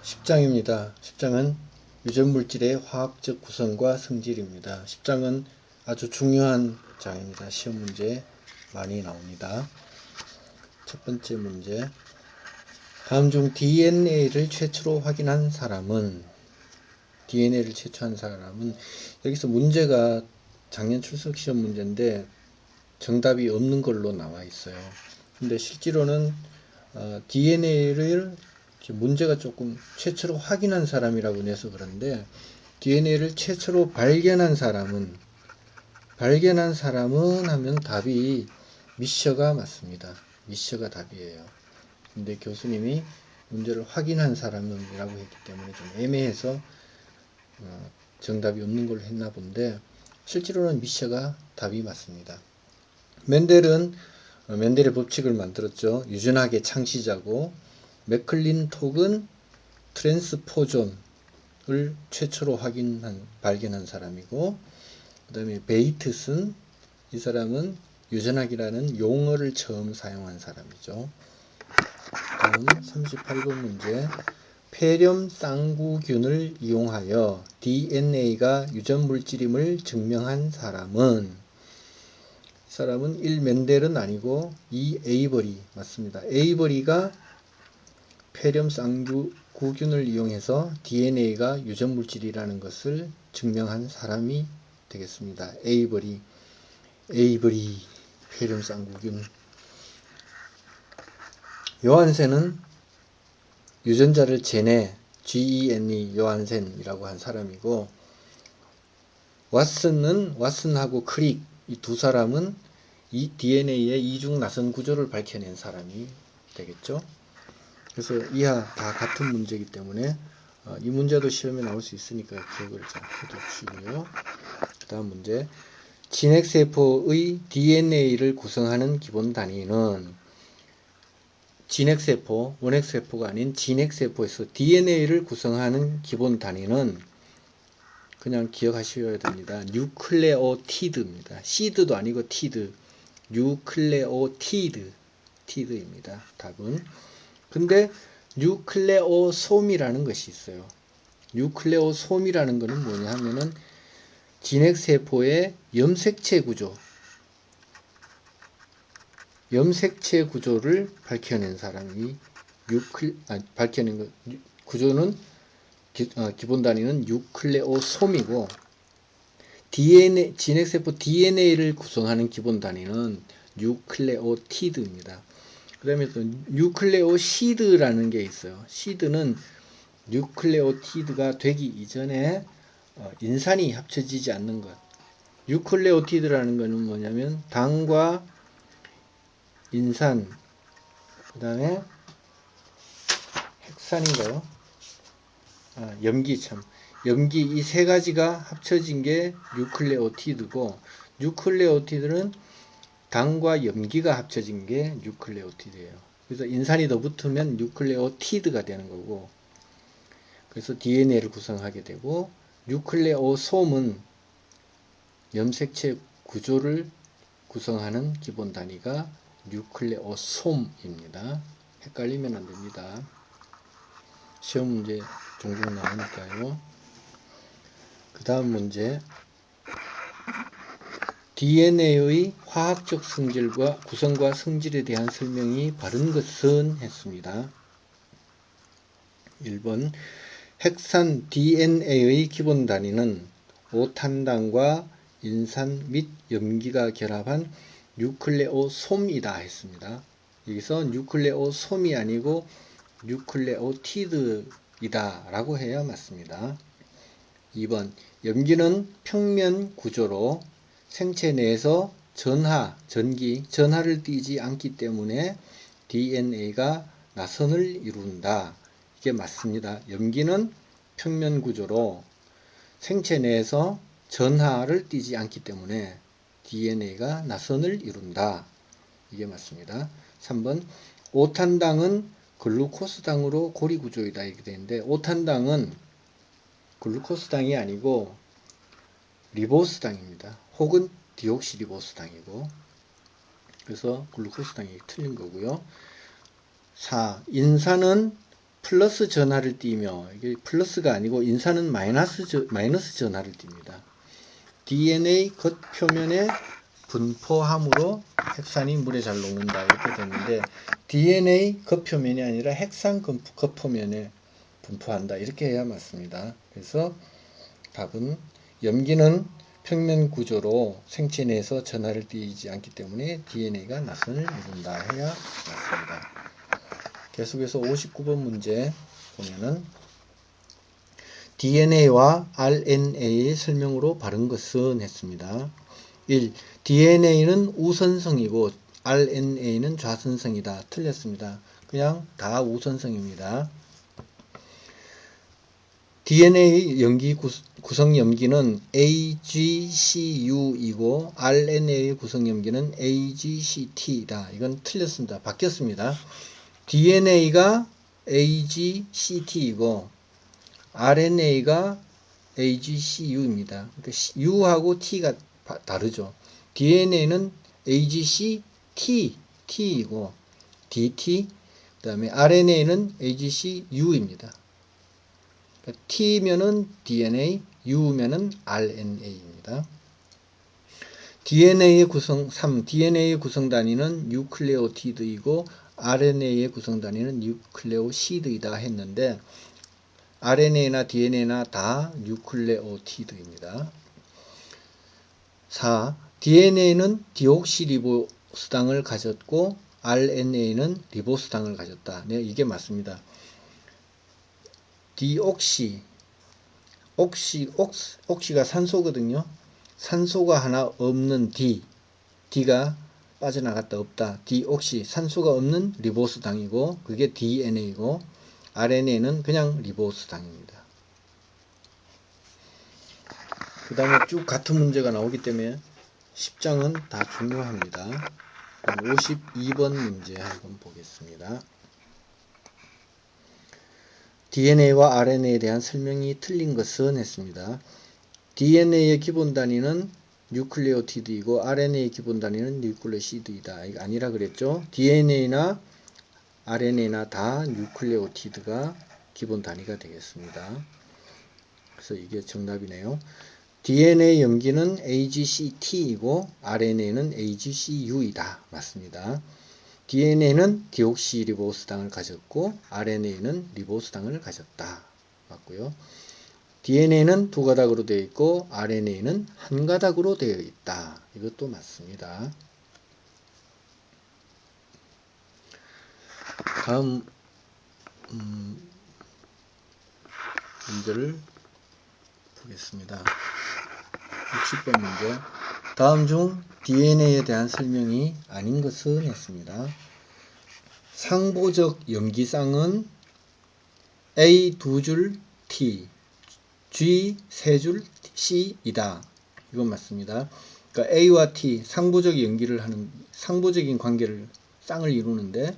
10장입니다. 10장은 유전물질의 화학적 구성과 성질입니다. 10장은 아주 중요한 장입니다. 시험 문제 많이 나옵니다. 첫 번째 문제. 다음 중 DNA를 최초로 확인한 사람은 여기서 문제가 작년 출석 시험 문제인데 정답이 없는 걸로 나와 있어요. 근데 실제로는 DNA를 문제가 조금 최초로 확인한 사람이라고 내서 그런데 DNA를 최초로 발견한 사람은 하면 답이 미셔가 맞습니다. 미셔가 답이에요. 근데 교수님이 문제를 확인한 사람이라고 했기 때문에 좀 애매해서 정답이 없는 걸로 했나 본데 실제로는 미셔가 답이 맞습니다. 멘델의 법칙을 만들었죠. 유전학의 창시자고, 맥클린톡은 트랜스포존을 최초로 발견한 사람이고, 그 다음에 베이트슨, 이 사람은 유전학이라는 용어를 처음 사용한 사람이죠. 다음 38번 문제. 폐렴 쌍구균을 이용하여 DNA가 유전물질임을 증명한 사람은 1. 멘델은 아니고 2. 에이버리 맞습니다. 에이버리가 폐렴 쌍구균을 이용해서 DNA가 유전물질이라는 것을 증명한 사람이 되겠습니다. 에이버리 폐렴 쌍구균. 요한센은 유전자를 GENE 요한센이라고 한 사람이고, 왓슨하고 크릭 이 두 사람은 이 DNA의 이중 나선 구조를 밝혀낸 사람이 되겠죠. 그래서 이하 다 같은 문제이기 때문에 이 문제도 시험에 나올 수 있으니까 기억을 잘 해두시고요. 그 다음 문제. 진핵세포의 DNA를 구성하는 기본 단위는 진핵세포, 원핵세포가 아닌 진핵세포에서 DNA를 구성하는 기본 단위는 그냥 기억하셔야 됩니다. 뉴클레오티드입니다. 시드도 아니고 티드. 뉴클레오티드입니다. 답은. 근데 뉴클레오솜이라는 것이 있어요. 뉴클레오솜이라는 것은 뭐냐 하면은 진핵세포의 염색체 구조를 밝혀낸 사람이 밝혀낸 것, 구조는 기본 단위는 뉴클레오솜이고, 진핵세포 DNA를 구성하는 기본 단위는 뉴클레오티드입니다. 그 다음에 또 뉴클레오시드라는 게 있어요. 시드는 뉴클레오티드가 되기 이전에 인산이 합쳐지지 않는 것. 뉴클레오티드라는 것은 뭐냐면 당과 인산, 그 다음에 핵산인가요? 염기 이 세 가지가 합쳐진 게 뉴클레오티드고, 뉴클레오티드는 당과 염기가 합쳐진 게 뉴클레오티드예요. 그래서 인산이 더 붙으면 뉴클레오티드가 되는 거고, 그래서 DNA를 구성하게 되고, 뉴클레오솜은 염색체 구조를 구성하는 기본 단위가 뉴클레오솜입니다. 헷갈리면 안 됩니다. 시험 문제 종종 나오니까요. 그 다음 문제. DNA의 화학적 성질과 구성과 성질에 대한 설명이 바른 것은 했습니다. 1번. 핵산 DNA의 기본 단위는 오탄당과 인산 및 염기가 결합한 뉴클레오솜이다 했습니다. 여기서 뉴클레오솜이 아니고 뉴클레오티드이다 라고 해야 맞습니다. 2번. 염기는 평면 구조로 생체 내에서 전하를 띠지 않기 때문에 DNA가 나선을 이룬다. 이게 맞습니다. 염기는 평면 구조로 생체 내에서 전하를 띠지 않기 때문에 DNA가 나선을 이룬다. 이게 맞습니다. 3번. 오탄당은 글루코스당으로 고리구조이다. 이렇게 되는데, 오탄당은 글루코스당이 아니고 리보스당입니다. 혹은 디옥시리보스당이고, 그래서 글루코스당이 틀린 거고요. 4. 인산은 플러스 전하를 띠며, 이게 플러스가 아니고 인산은 마이너스 전하를 띱니다. DNA 겉표면에 분포함으로 핵산이 물에 잘 녹는다 이렇게 됐는데, DNA 겉표면이 아니라 핵산 겉표면에 분포한다 이렇게 해야 맞습니다. 그래서 답은 염기는 평면 구조로 생체 내에서 전하를 띠지 않기 때문에 DNA가 나선을 이룬다 해야 맞습니다. 계속해서 59번 문제 보면은 DNA와 RNA의 설명으로 바른 것은 했습니다. 1. DNA는 우선성이고 RNA는 좌선성이다. 틀렸습니다. 그냥 다 우선성입니다. DNA 염기 구성 염기는 AGCU이고 RNA의 구성 염기는 AGCT이다. 이건 틀렸습니다. 바뀌었습니다. DNA가 AGCT이고 RNA가 AGCU입니다. 그러니까 U하고 T가 다르죠. DNA는 AGCT이고 DT, 그 다음에 RNA는 AGCU입니다. 그러니까 T면은 DNA, U면은 RNA입니다. DNA의 구성 3. DNA의 구성 단위는 뉴클레오티드이고 RNA의 구성 단위는 뉴클레오시드이다 했는데 RNA나 DNA나 다 뉴클레오티드입니다. 4. DNA는 디옥시리보스당을 가졌고 RNA는 리보스당을 가졌다. 네, 이게 맞습니다. 옥시가 산소거든요. 산소가 하나 없는 D가 빠져나갔다 없다. 디옥시, 산소가 없는 리보스당이고 그게 DNA이고 RNA는 그냥 리보스당입니다. 그 다음에 쭉 같은 문제가 나오기 때문에 10장은 다 중요합니다. 52번 문제 한번 보겠습니다. DNA와 RNA에 대한 설명이 틀린 것은 했습니다. DNA의 기본 단위는 뉴클레오티드이고 RNA의 기본 단위는 뉴클레오시드이다. 이거 아니라 그랬죠. DNA나 RNA나 다 뉴클레오티드가 기본 단위가 되겠습니다. 그래서 이게 정답이네요. DNA 염기는 AGCT이고 RNA는 AGCU이다. 맞습니다. DNA는 디옥시리보스당을 가졌고 RNA는 리보스당을 가졌다. 맞고요. DNA는 두 가닥으로 되어 있고 RNA는 한 가닥으로 되어 있다. 이것도 맞습니다. 다음 문제를 보겠습니다. 60번 문제. 다음 중 DNA에 대한 설명이 아닌 것은 했습니다. 상보적 염기쌍은 A 2줄 T, G 3줄 C이다. 이건 맞습니다. 그러니까 A와 T 상보적 연기를 하는 상보적인 관계를 쌍을 이루는데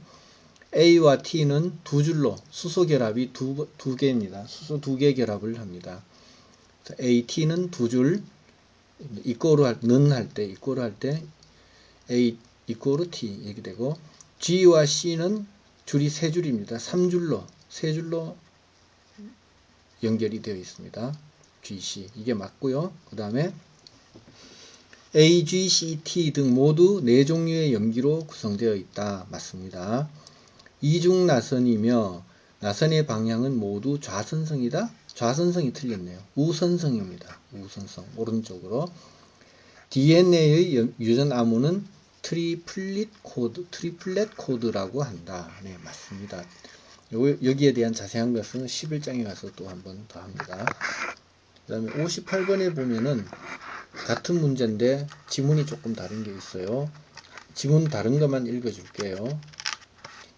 A와 T는 두 줄로 수소 결합이 두 개입니다. 수소 두 개 결합을 합니다. AT는 두 줄 는 할 때 A 이꼬르 T 이렇게 되고 G와 C는 줄이 세 줄입니다. 3줄로 세 줄로 연결이 되어 있습니다. GC 이게 맞고요. 그 다음에 AGCT 등 모두 4종류의 염기로 구성되어 있다. 맞습니다. 이중 나선이며 나선의 방향은 모두 좌선성이다. 좌선성이 틀렸네요. 우선성입니다. 우선성 오른쪽으로. DNA의 유전 암호는 트리플렛 코드라고 한다. 네, 맞습니다. 여기에 대한 자세한 것은 11장에 가서 또 한 번 더 합니다. 그 다음에 58번에 보면은 같은 문제인데 지문이 조금 다른 게 있어요. 지문 다른 것만 읽어줄게요.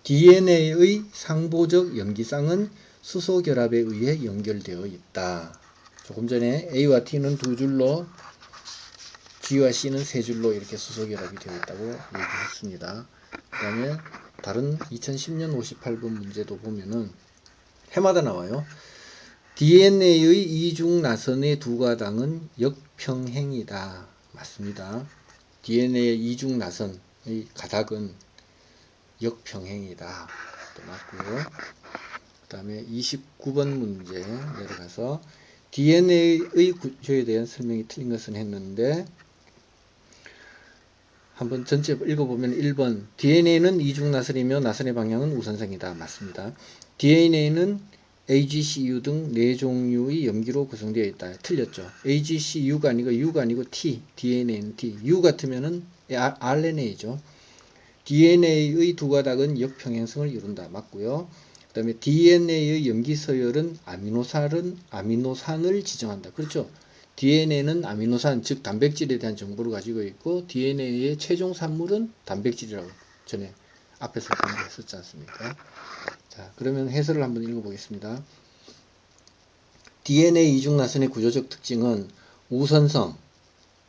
DNA의 상보적 염기쌍은 수소 결합에 의해 연결되어 있다. 조금 전에 A와 T는 두 줄로 G와 C는 세 줄로 이렇게 수소 결합이 되어 있다고 얘기했습니다. 그 다음에 다른 2010년 58번 문제도 보면은 해마다 나와요. DNA의 이중 나선의 두 가닥은 역평행이다. 맞습니다. DNA의 이중 나선의 가닥은 역평행이다. 또 맞고요. 그 다음에 29번 문제 내려가서 DNA의 구조에 대한 설명이 틀린 것은 했는데, 한번 전체 읽어보면 1번 DNA는 이중나선이며 나선의 방향은 우선성이다. 맞습니다. DNA는 AGCU 등 4종류의 염기로 구성되어 있다. 틀렸죠. AGCU가 아니고 U가 아니고 T, DNA는 T. U 같으면은 RNA죠. DNA의 두 가닥은 역평행성을 이룬다. 맞고요. 그 다음에 DNA의 염기 서열은 아미노산을 지정한다. 그렇죠. DNA는 아미노산, 즉 단백질에 대한 정보를 가지고 있고, DNA의 최종 산물은 단백질이라고 전에 앞에서 공부했었지 않습니까? 자, 그러면 해설을 한번 읽어보겠습니다. DNA 이중나선의 구조적 특징은 우선성,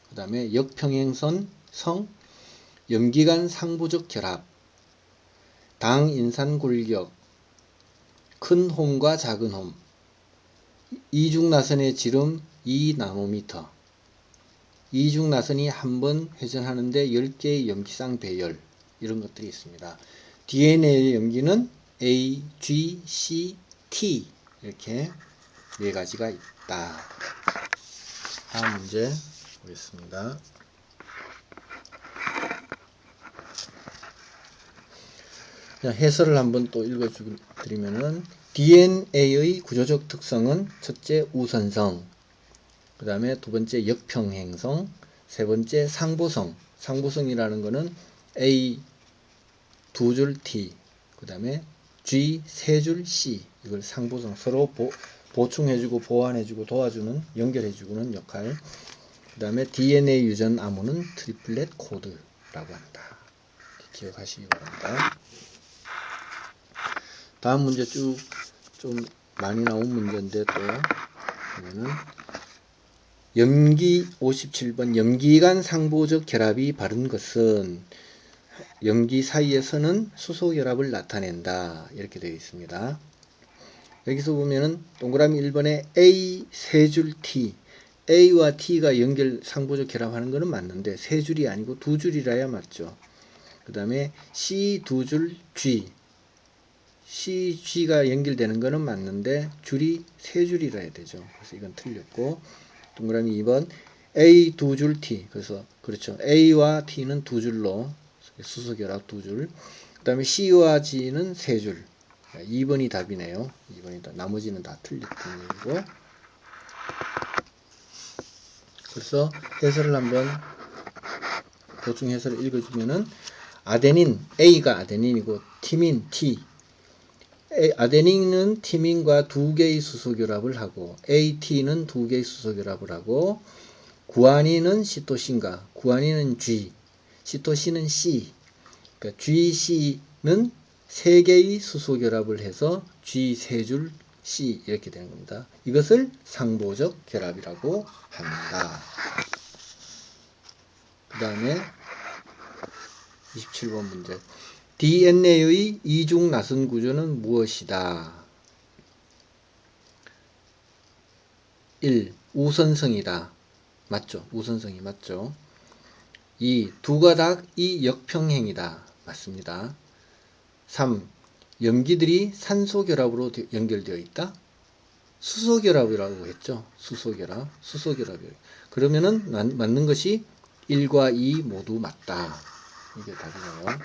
그 다음에 역평행성, 염기간 상부적 결합, 당인산골격, 큰 홈과 작은 홈, 이중나선의 지름 2나노미터, 이중나선이 한 번 회전하는데 10개의 염기쌍 배열, 이런 것들이 있습니다. DNA의 염기는 A, G, C, T 이렇게 4가지가 있다. 다음 문제 보겠습니다. 해설을 한번 또 읽어드리면은 DNA의 구조적 특성은 첫째 우선성, 그 다음에 두 번째 역평행성, 세 번째 상보성. 상보성이라는 것은 A 2줄 T, 그 다음에 G 3줄 C, 이걸 상보성. 서로 보충해주고 보완해주고 도와주는, 연결해주는 역할. 그 다음에 DNA 유전 암호는 트리플렛 코드라고 한다. 기억하시기 바랍니다. 다음 문제 쭉 좀 많이 나온 문제인데, 또 보면은 염기 57번 염기간 상보적 결합이 바른 것은 염기 사이에서는 수소 결합을 나타낸다. 이렇게 되어 있습니다. 여기서 보면은 동그라미 1번에 A 3줄 T, A와 T가 상보적 결합하는 것은 맞는데 3줄이 아니고 2줄이라야 맞죠. 그 다음에 C 2줄 G, CG가 연결되는 것은 맞는데 줄이 3줄이라 해야 되죠. 그래서 이건 틀렸고, 동그라미 2번 A 2줄 T, 그래서 그렇죠. A와 T는 2줄로 수소결합 2줄, 그 다음에 C와 G는 3줄. 2번이 답이네요. 2번이다. 나머지는 다 틀렸던 얘기고. 그래서 해설을 한번 보충 해설을 읽어주면은 아데닌, A가 아데닌이고 티민 T, 아데닌은 티민과 2개의 수소결합을 하고 AT는 2개의 수소결합을 하고, 구아닌은 시토신과 구아닌은 G, 시토신은 C, 그러니까 GC는 3개의 수소결합을 해서 G 3줄 C 이렇게 되는 겁니다. 이것을 상보적 결합이라고 합니다. 그 다음에 27번 문제. DNA의 이중 나선 구조는 무엇이다? 1. 우선성이다. 맞죠? 우선성이 맞죠? 2. 두 가닥이 역평행이다. 맞습니다. 3. 염기들이 산소 결합으로 연결되어 있다. 수소 결합이라고 했죠. 수소 결합이에요. 그러면은 맞는 것이 1과 2 모두 맞다. 이게 답이네요.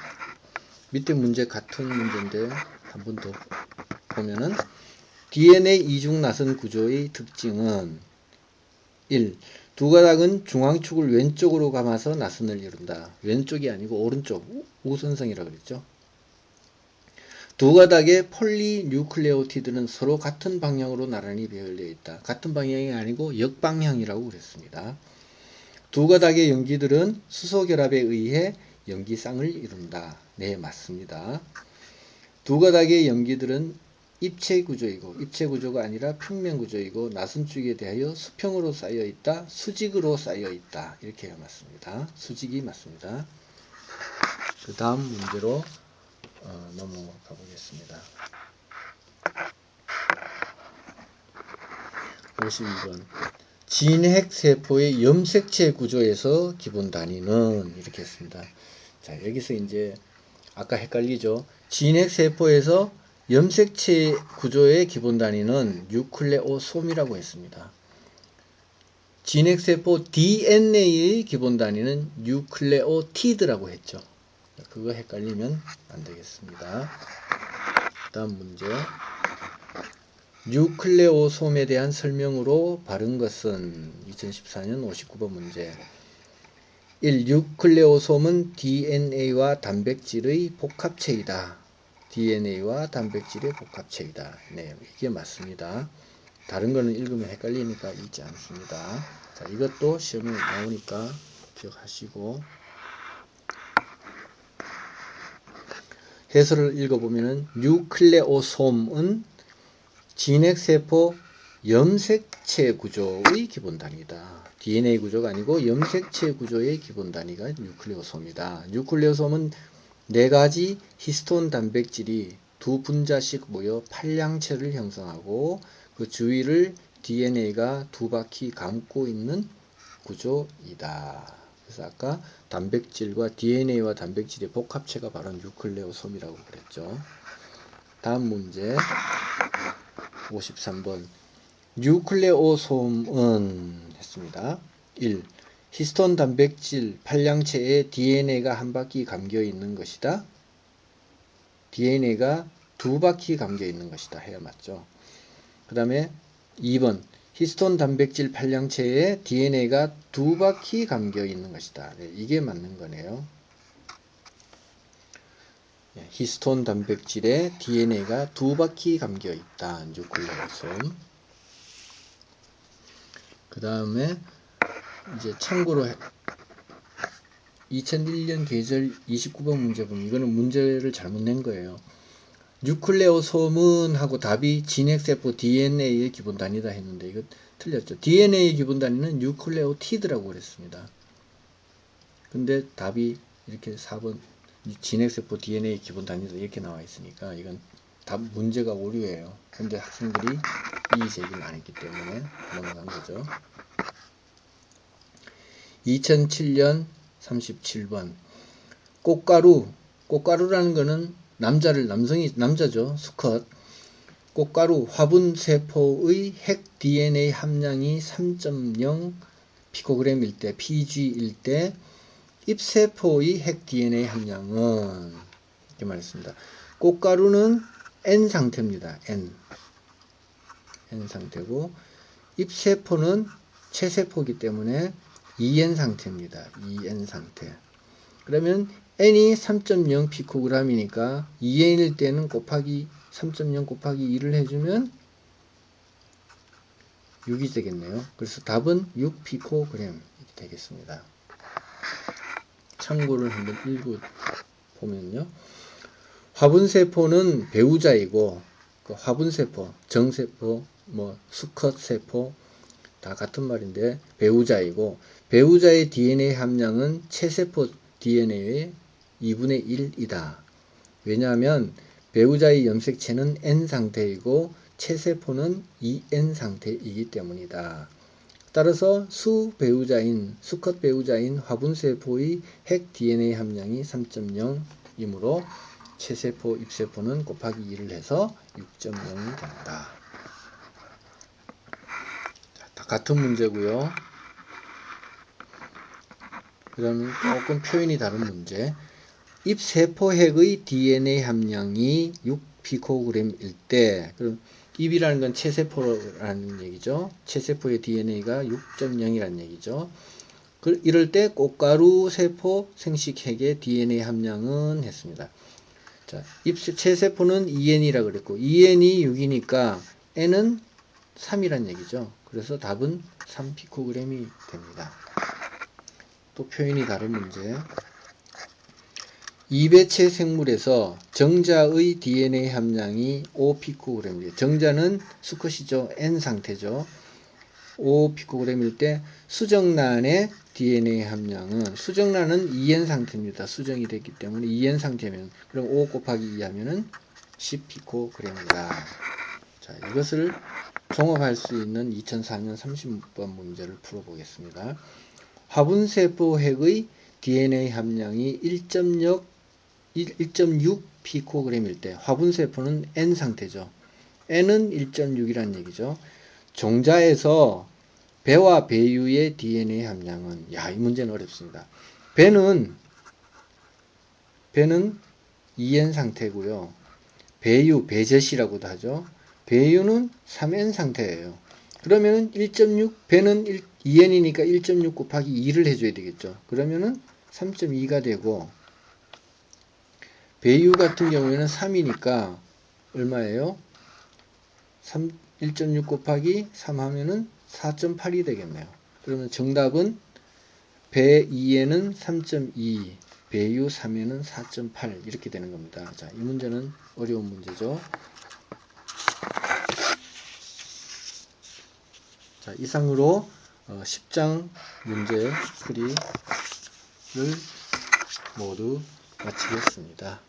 밑에 문제 같은 문제인데 한 번 더 보면은 DNA 이중 나선 구조의 특징은 1. 두 가닥은 중앙축을 왼쪽으로 감아서 나선을 이룬다. 왼쪽이 아니고 오른쪽, 우선성이라고 그랬죠. 두 가닥의 폴리뉴클레오티드는 서로 같은 방향으로 나란히 배열되어 있다. 같은 방향이 아니고 역방향이라고 그랬습니다. 두 가닥의 염기들은 수소 결합에 의해 염기쌍을 이룬다. 네, 맞습니다. 두 가닥의 염기들은 입체 구조가 아니라 평면 구조이고, 나선축에 대하여 수평으로 쌓여 있다, 수직으로 쌓여 있다. 이렇게 맞습니다. 수직이 맞습니다. 그 다음 문제로 넘어가 보겠습니다. 52번. 진핵세포의 염색체 구조에서 기본 단위는 이렇게 했습니다. 자, 여기서 이제 아까 헷갈리죠. 진핵세포에서 염색체 구조의 기본 단위는 뉴클레오솜이라고 했습니다. 진핵세포 DNA의 기본 단위는 뉴클레오티드라고 했죠. 그거 헷갈리면 안 되겠습니다. 다음 문제. 뉴클레오솜에 대한 설명으로 바른 것은 2014년 59번 문제. 1. 뉴클레오솜은 DNA와 단백질의 복합체이다. DNA와 단백질의 복합체이다. 네, 이게 맞습니다. 다른 거는 읽으면 헷갈리니까 읽지 않습니다. 자, 이것도 시험에 나오니까 기억하시고 해설을 읽어보면은 뉴클레오솜은 진핵세포 염색체 구조의 기본 단위다. DNA 구조가 아니고 염색체 구조의 기본 단위가 뉴클레오솜이다. 뉴클레오솜은 4가지 히스톤 단백질이 두 분자씩 모여 팔량체를 형성하고 그 주위를 DNA가 2바퀴 감고 있는 구조이다. 그래서 아까 단백질과 DNA와 단백질의 복합체가 바로 뉴클레오솜이라고 그랬죠. 다음 문제 53번. 뉴클레오솜은 했습니다. 1. 히스톤 단백질 팔량체에 DNA가 한 바퀴 감겨 있는 것이다. DNA가 2바퀴 감겨 있는 것이다. 해야 맞죠. 그 다음에 2번. 히스톤 단백질 팔량체에 DNA가 2바퀴 감겨 있는 것이다. 네, 이게 맞는 거네요. 히스톤 단백질에 DNA가 2바퀴 감겨 있다. 뉴클레오솜. 그 다음에 이제 참고로 2001년 계절 29번 문제 보면 이거는 문제를 잘못 낸 거예요. 뉴클레오솜은 하고 답이 진핵세포 DNA의 기본 단위다 했는데 이거 틀렸죠. DNA의 기본 단위는 뉴클레오티드라고 그랬습니다. 근데 답이 이렇게 4번 진핵세포 DNA 기본 단위다 이렇게 나와 있으니까 이건 답 문제가 오류예요. 근데 학생들이 이의 제기를 안 했기 때문에 넘어간 거죠. 2007년 37번. 꽃가루라는 거는 남자죠. 수컷. 꽃가루 화분세포의 핵 DNA 함량이 3.0 피코그램일 때, PG일 때, 잎세포의 핵 DNA 함량은 이렇게 말했습니다. 꽃가루는 N 상태입니다. N 상태고, 잎세포는 체세포이기 때문에 EN 상태입니다. EN 상태. 그러면 N이 3.0 피코그램이니까 2N일 때는 3.0 곱하기 2를 해주면 6이 되겠네요. 그래서 답은 6 피코그램 되겠습니다. 참고를 한번 읽어보면요. 화분세포는 배우자이고, 그 화분세포, 정세포, 수컷세포 다 같은 말인데 배우자이고, 배우자의 DNA 함량은 체세포 DNA의 2분의 1이다. 왜냐하면 배우자의 염색체는 N 상태이고 체세포는 EN 상태이기 때문이다. 따라서 수컷 배우자인 화분세포의 핵 DNA 함량이 3.0이므로 체세포, 잎세포는 곱하기 2를 해서 6.0이 된다. 다 같은 문제고요. 그 다음에 조금 표현이 다른 문제. 잎세포핵의 DNA 함량이 6피코그램일 때, 그럼 잎이라는 건 체세포라는 얘기죠. 체세포의 DNA가 6.0이라는 얘기죠. 이럴 때 꽃가루 세포 생식핵의 DNA 함량은 했습니다. 자, 체세포는 2N이라 그랬고 2N이 6이니까 N은 3이란 얘기죠. 그래서 답은 3피코그램이 됩니다. 또 표현이 다른 문제. 이배체 생물에서 정자의 DNA 함량이 5피코그램입니다. 정자는 수컷이죠. N 상태죠. 5피코그램일 때 수정란의 DNA 함량은, 수정란은 2N 상태입니다. 수정이 됐기 때문에 2N 상태면, 그럼 5 곱하기 2 하면은 10피코그램이다. 자, 이것을 종합할 수 있는 2004년 30번 문제를 풀어보겠습니다. 화분세포 핵의 DNA 함량이 1.0 1.6 피코그램일 때 화분세포는 N 상태죠. N은 1.6이란 얘기죠. 종자에서 배와 배유의 DNA 함량은, 이 문제는 어렵습니다. 배는 2N 상태고요. 배젖이라고도 하죠. 배유는 3N 상태예요. 그러면은 1.6, 배는 2N이니까 1.6 곱하기 2를 해줘야 되겠죠. 그러면은 3.2가 되고, 배유 같은 경우에는 3이니까 얼마예요? 1.6 곱하기 3 하면은 4.8이 되겠네요. 그러면 정답은 배 2에는 3.2, 배유 3에는 4.8 이렇게 되는 겁니다. 자, 이 문제는 어려운 문제죠. 자, 이상으로 10장 문제 풀이를 모두 마치겠습니다.